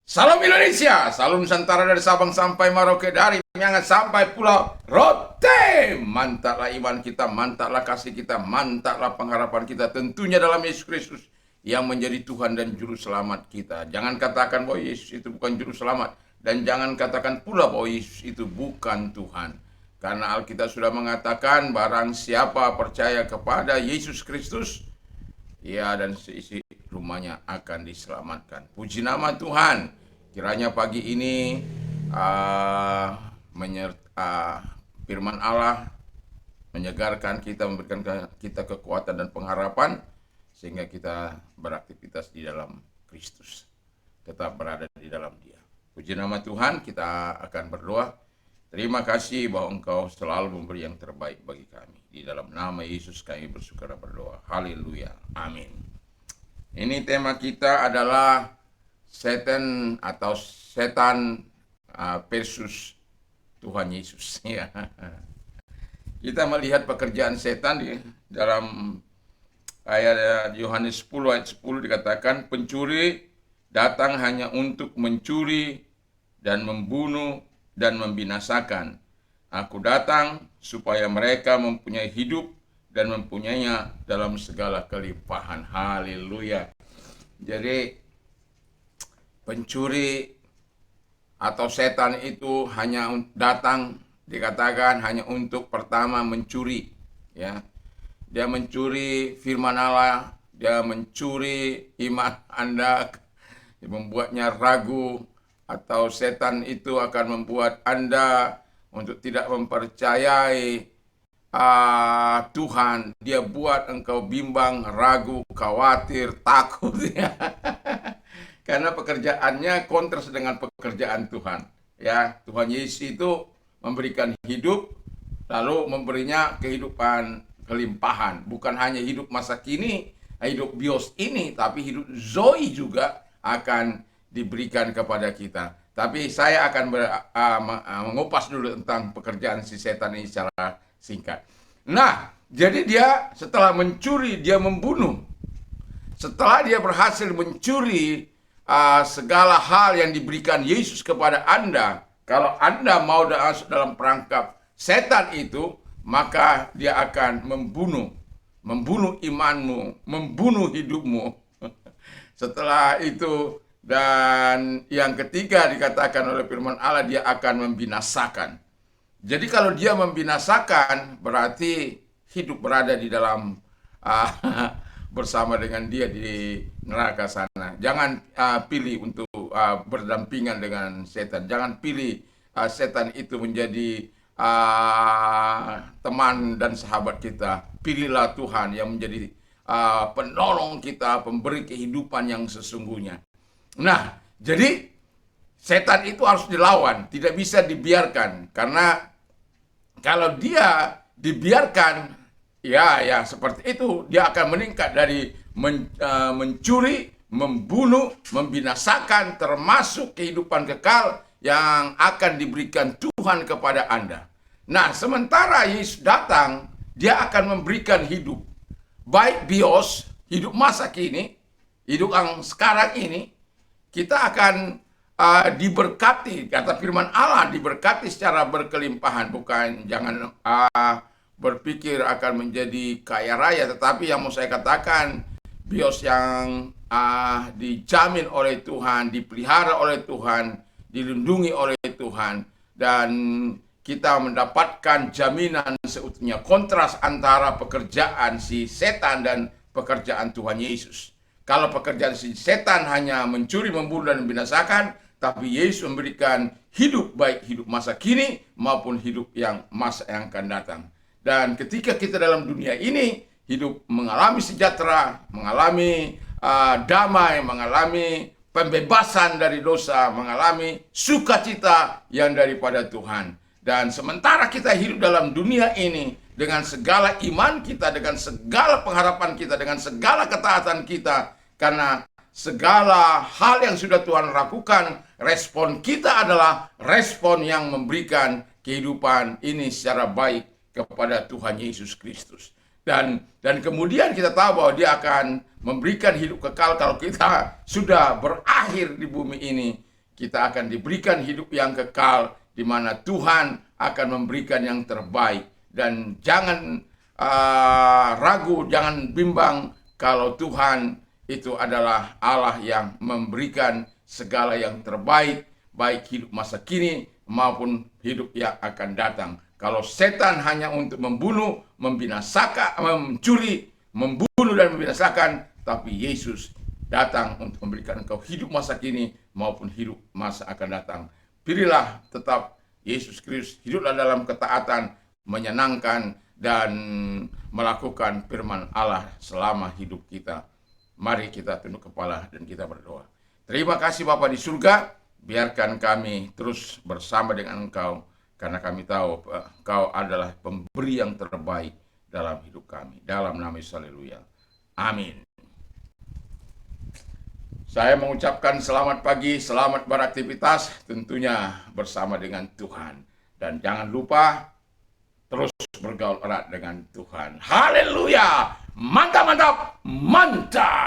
Salam Indonesia, salam Nusantara dari Sabang sampai Merauke, dari Miangas sampai Pulau Rote. Mantaplah iman kita, mantaplah kasih kita, mantaplah pengharapan kita tentunya dalam Yesus Kristus yang menjadi Tuhan dan Juru Selamat kita. Jangan katakan bahwa Yesus itu bukan Juru Selamat, dan jangan katakan pula bahwa Yesus itu bukan Tuhan. Karena Alkitab sudah mengatakan barang siapa percaya kepada Yesus Kristus, ia dan seisi rumahnya akan diselamatkan. Puji nama Tuhan. Kiranya pagi ini firman Allah menyegarkan kita, memberikan kita kekuatan dan pengharapan sehingga kita beraktivitas di dalam Kristus, tetap berada di dalam Dia. Puji nama Tuhan. Kita akan berdoa. Terima kasih bahwa Engkau selalu memberi yang terbaik bagi kami. Di dalam nama Yesus kami bersyukur dan berdoa. Haleluya. Amin. Ini tema kita adalah setan atau setan versus Tuhan Yesus. Ya. Kita melihat pekerjaan setan di dalam ayat Yohanes 10 ayat 10 dikatakan, pencuri datang hanya untuk mencuri dan membunuh dan membinasakan. Aku datang supaya mereka mempunyai hidup dan mempunyainya dalam segala kelimpahan. Haleluya. Jadi pencuri atau setan itu hanya datang, dikatakan hanya untuk pertama mencuri, ya. Dia mencuri firman Allah, dia mencuri iman Anda, membuatnya ragu, atau setan itu akan membuat Anda untuk tidak mempercayai Tuhan. Dia buat engkau bimbang, ragu, khawatir, takut, ya. Karena pekerjaannya kontras dengan pekerjaan Tuhan. Ya, Tuhan Yesus itu memberikan hidup, lalu memberinya kehidupan kelimpahan. Bukan hanya hidup masa kini, hidup bios ini, tapi hidup zoe juga akan diberikan kepada kita. Tapi saya akan mengupas dulu tentang pekerjaan si setan ini secara singkat. Nah, jadi dia setelah mencuri, dia membunuh. Setelah dia berhasil mencuri segala hal yang diberikan Yesus kepada Anda, kalau Anda mau masuk dalam perangkap setan itu, maka dia akan membunuh imanmu, membunuh hidupmu. Setelah itu, dan yang ketiga dikatakan oleh firman Allah, dia akan membinasakan. Jadi kalau dia membinasakan, berarti hidup berada di dalam bersama dengan dia di neraka sana. Jangan pilih untuk berdampingan dengan setan. Jangan pilih setan itu menjadi teman dan sahabat kita. Pilihlah Tuhan yang menjadi penolong kita, pemberi kehidupan yang sesungguhnya. Nah, jadi setan itu harus dilawan, tidak bisa dibiarkan. Karena kalau dia dibiarkan, ya seperti itu, dia akan meningkat dari mencuri, membunuh, membinasakan, termasuk kehidupan kekal yang akan diberikan Tuhan kepada Anda. Nah, sementara Yesus datang, dia akan memberikan hidup, baik bios, hidup masa kini, hidup yang sekarang ini. Kita akan diberkati, kata firman Allah, diberkati secara berkelimpahan. Bukan, jangan berpikir akan menjadi kaya raya, tetapi yang mau saya katakan, bios yang dijamin oleh Tuhan, dipelihara oleh Tuhan, dilindungi oleh Tuhan, dan kita mendapatkan jaminan seutuhnya. Kontras antara pekerjaan si setan dan pekerjaan Tuhan Yesus. Kalau pekerjaan si setan hanya mencuri, membunuh, dan membinasakan, tapi Yesus memberikan hidup, baik hidup masa kini maupun hidup yang masa yang akan datang. Dan ketika kita dalam dunia ini hidup mengalami sejahtera, mengalami damai, mengalami pembebasan dari dosa, mengalami sukacita yang daripada Tuhan. Dan sementara kita hidup dalam dunia ini dengan segala iman kita, dengan segala pengharapan kita, dengan segala ketaatan kita, karena segala hal yang sudah Tuhan lakukan, respon kita adalah respon yang memberikan kehidupan ini secara baik kepada Tuhan Yesus Kristus. Dan kemudian kita tahu bahwa dia akan memberikan hidup kekal kalau kita sudah berakhir di bumi ini. kita akan diberikan hidup yang kekal, di mana Tuhan akan memberikan yang terbaik. Dan jangan ragu, jangan bimbang kalau Tuhan itu adalah Allah yang memberikan segala yang terbaik, baik hidup masa kini maupun hidup yang akan datang. Kalau setan hanya untuk membunuh, membinasakan, mencuri, membunuh dan membinasakan, tapi Yesus datang untuk memberikan engkau hidup masa kini maupun hidup masa akan datang. Pilihlah tetap Yesus Kristus, hiduplah dalam ketaatan, menyenangkan dan melakukan firman Allah selama hidup kita. Mari kita tunduk kepala dan kita berdoa. Terima kasih Bapa di surga, biarkan kami terus bersama dengan Engkau, karena kami tahu Engkau adalah pemberi yang terbaik dalam hidup kami. Dalam nama Yesus, haleluya. Amin. Saya mengucapkan selamat pagi, selamat beraktivitas, tentunya bersama dengan Tuhan. Dan jangan lupa terus bergaul erat dengan Tuhan. Haleluya! Mantap, mantap, mantap!